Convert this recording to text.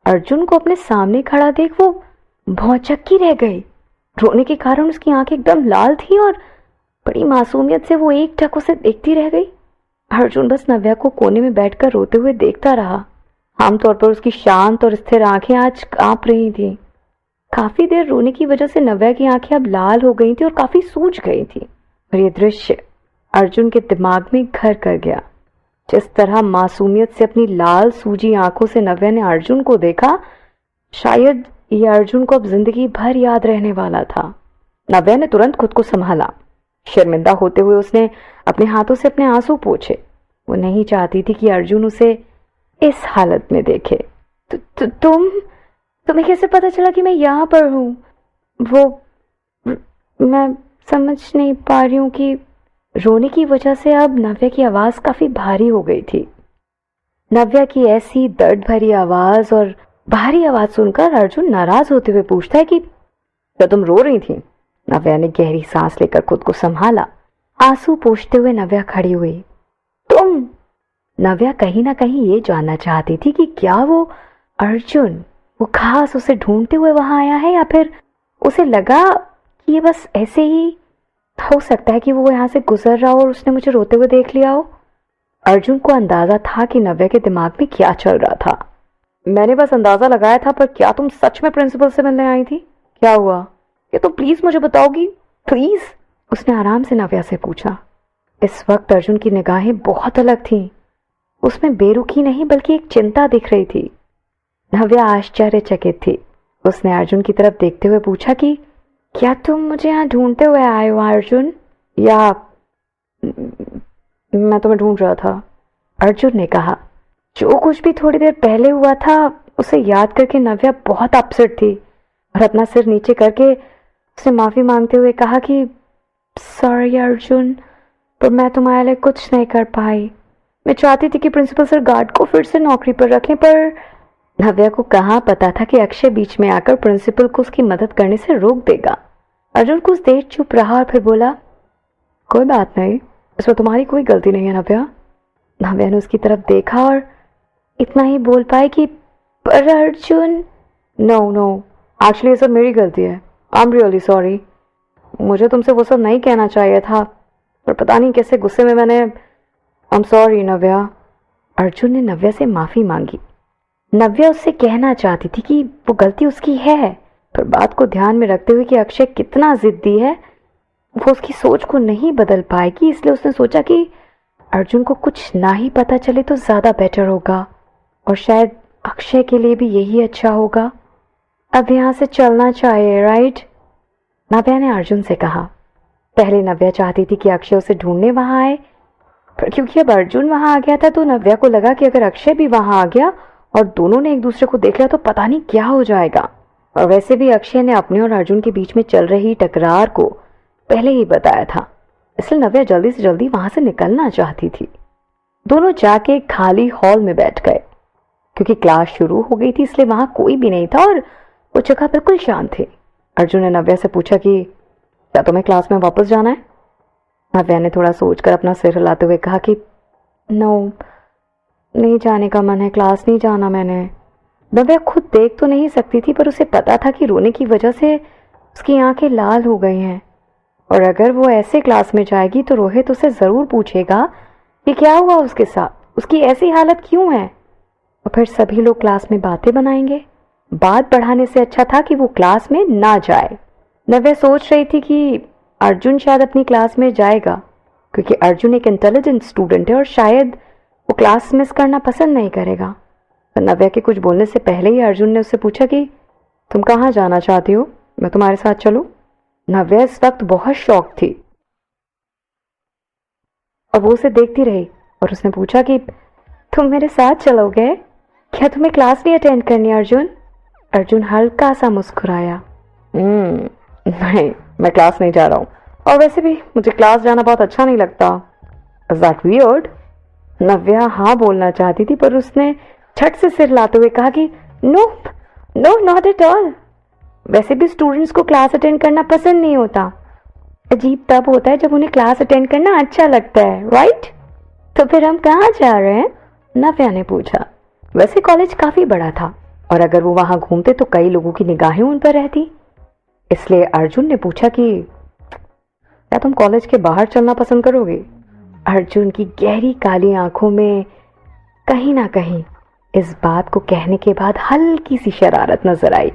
अर्जुन को अपने सामने खड़ा देख वो भौचक्की रह गई। रोने के कारण उसकी आंखें एकदम लाल थी और बड़ी मासूमियत से वो एक टक उसे देखती रह गई। अर्जुन बस नव्या को कोने में बैठकर रोते हुए देखता रहा। आमतौर पर उसकी शांत और स्थिर आंखें आज कांप रही थीं। काफी देर रोने की वजह से नव्या की आंखें अब लाल हो गई थी और काफी सूज गई थी। और ये दृश्य अर्जुन के दिमाग में घर कर गया। जिस तरह मासूमियत से अपनी लाल सूजी आंखों से नव्या ने अर्जुन को देखा, शायद ये अर्जुन को अब जिंदगी भर याद रहने वाला था। नव्या ने तुरंत खुद को संभाला। शर्मिंदा होते हुए उसने अपने हाथों से अपने आंसू पोंछे। वो नहीं चाहती थी कि अर्जुन उसे इस हालत में देखे। तुम्हें कैसे पता चला कि मैं यहाँ पर हूँ? मैं समझ नहीं पा रही हूँ कि रोने की वजह से अब नव्या की आवाज काफी भारी हो गई थी। नव्या की ऐसी दर्द भरी आवाज और भारी आवाज सुनकर अर्जुन नाराज होते हुए पूछता है कि क्या तुम रो रही थी? नव्या ने गहरी सांस लेकर खुद को संभाला। आंसू पोंछते हुए नव्या खड़ी हुई। तुम? नव्या कहीं ना कहीं ये जानना चाहती थी कि क्या वो अर्जुन वो खास उसे ढूंढते हुए वहां आया है या फिर उसे लगा कि ये बस ऐसे ही हो सकता है कि वो यहाँ से गुजर रहा हो और उसने मुझे रोते हुए देख लिया हो। अर्जुन को अंदाजा था कि नव्या के दिमाग में क्या चल रहा था। मैंने बस अंदाजा लगाया था, पर क्या तुम सच में प्रिंसिपल से मिलने आई थी? क्या हुआ? ये तो प्लीज मुझे बताओगी, प्लीज, उसने आराम से नव्या से पूछा। इस वक्त अर्जुन की निगाहें बहुत अलग थीं। उसमें बेरुखी नहीं बल्कि एक चिंता दिख रही थी। नव्या आश्चर्यचकित थी। उसने अर्जुन की तरफ देखते हुए पूछा कि क्या तुम मुझे यहाँ ढूंढते हुए आए हो अर्जुन, या मैं तुम्हें ढूंढ रहा था? अर्जुन ने कहा। जो कुछ भी थोड़ी देर पहले हुआ था उसे याद करके नव्या बहुत अपसेट थी और अपना सिर नीचे करके उसने माफी मांगते हुए कहा कि सॉरी अर्जुन, पर मैं तुम्हारे लिए कुछ नहीं कर पाई। मैं चाहती थी कि प्रिंसिपल सर गार्ड को फिर से नौकरी पर रखें, पर नव्या को कहाँ पता था कि अक्षय बीच में आकर प्रिंसिपल को उसकी मदद करने से रोक देगा। अर्जुन कुछ देर चुप रहा और फिर बोला, कोई बात नहीं, इसमें तुम्हारी कोई गलती नहीं है नव्या। नव्या ने उसकी तरफ देखा और इतना ही बोल पाए कि पर अर्जुन। नो, एक्चुअली ये सब मेरी गलती है। I am really sorry. मुझे तुमसे वो सब नहीं कहना चाहिए था, पर पता नहीं कैसे गुस्से में मैंने। आई एम सॉरी नव्या। अर्जुन ने नव्या से माफी मांगी। नव्या उससे कहना चाहती थी कि वो गलती उसकी है, पर बात को ध्यान में रखते हुए कि अक्षय कितना जिद्दी है, वो उसकी सोच को नहीं बदल पाएगी, इसलिए उसने सोचा कि अर्जुन को कुछ ना ही पता चले तो ज्यादा बेटर होगा और शायद अक्षय के लिए भी यही अच्छा होगा। अब यहाँ से चलना चाहिए, राइट? नव्या ने अर्जुन से कहा। पहले नव्या चाहती थी कि अक्षय उसे ढूंढने वहां आए, पर क्योंकि अब अर्जुन वहां आ गया था तो नव्या को लगा कि अगर अक्षय भी वहां आ गया और दोनों ने एक दूसरे को देख लिया तो पता नहीं क्या हो जाएगा। और वैसे भी अक्षय ने अपने और अर्जुन के बीच में चल रही टकरार को पहले ही बताया था, इसलिए नव्या जल्दी से जल्दी वहां से निकलना चाहती थी। दोनों जाके खाली हॉल में बैठ गए। क्योंकि क्लास शुरू हो गई थी इसलिए वहां कोई भी नहीं था और वो जगह बिल्कुल शांत थी। अर्जुन ने नव्या से पूछा कि क्या तुम्हें क्लास में वापस जाना है? नव्या ने थोड़ा सोचकर अपना सिर हिलाते हुए कहा कि नो, नहीं जाने का मन है, क्लास नहीं जाना मैंने। नव्या खुद देख तो नहीं सकती थी, पर उसे पता था कि रोने की वजह से उसकी आंखें लाल हो गई हैं और अगर वो ऐसे क्लास में जाएगी तो रोहित उसे जरूर पूछेगा कि क्या हुआ उसके साथ, उसकी ऐसी हालत क्यों है, और फिर सभी लोग क्लास में बातें बनाएंगे। बात बढ़ाने से अच्छा था कि वो क्लास में ना जाए। नव्या सोच रही थी कि अर्जुन शायद अपनी क्लास में जाएगा क्योंकि अर्जुन एक इंटेलिजेंट स्टूडेंट है और शायद वो क्लास मिस करना पसंद नहीं करेगा। तो नव्या के कुछ बोलने से पहले ही अर्जुन ने उससे पूछा कि तुम कहाँ जाना चाहती हो, मैं तुम्हारे साथ चलूं? नव्या इस वक्त बहुत शॉक थी और वो उसे देखती रही और उसने पूछा कि तुम मेरे साथ चलोगे? क्या तुम्हें क्लास नहीं अटेंड करनी अर्जुन? अर्जुन हल्का सा मुस्कुराया। नहीं, मैं क्लास नहीं जा रहा हूँ और वैसे भी मुझे क्लास जाना बहुत अच्छा नहीं लगता। Is that weird? नव्या हाँ बोलना चाहती थी पर उसने झट से सिर लाते हुए कहा कि no no, not at all. वैसे भी स्टूडेंट्स को क्लास अटेंड करना पसंद नहीं होता। अजीब तब होता है जब उन्हें क्लास अटेंड करना अच्छा लगता है, राइट? तो फिर हम कहाँ जा रहे हैं? नव्या ने पूछा। वैसे कॉलेज काफी बड़ा था और अगर वो वहां घूमते तो कई लोगों की निगाहें उन पर रहती। इसलिए अर्जुन ने पूछा कि क्या तुम कॉलेज के बाहर चलना पसंद करोगे? अर्जुन की गहरी काली आंखों में कहीं ना कहीं इस बात को कहने के बाद हल्की सी शरारत नजर आई।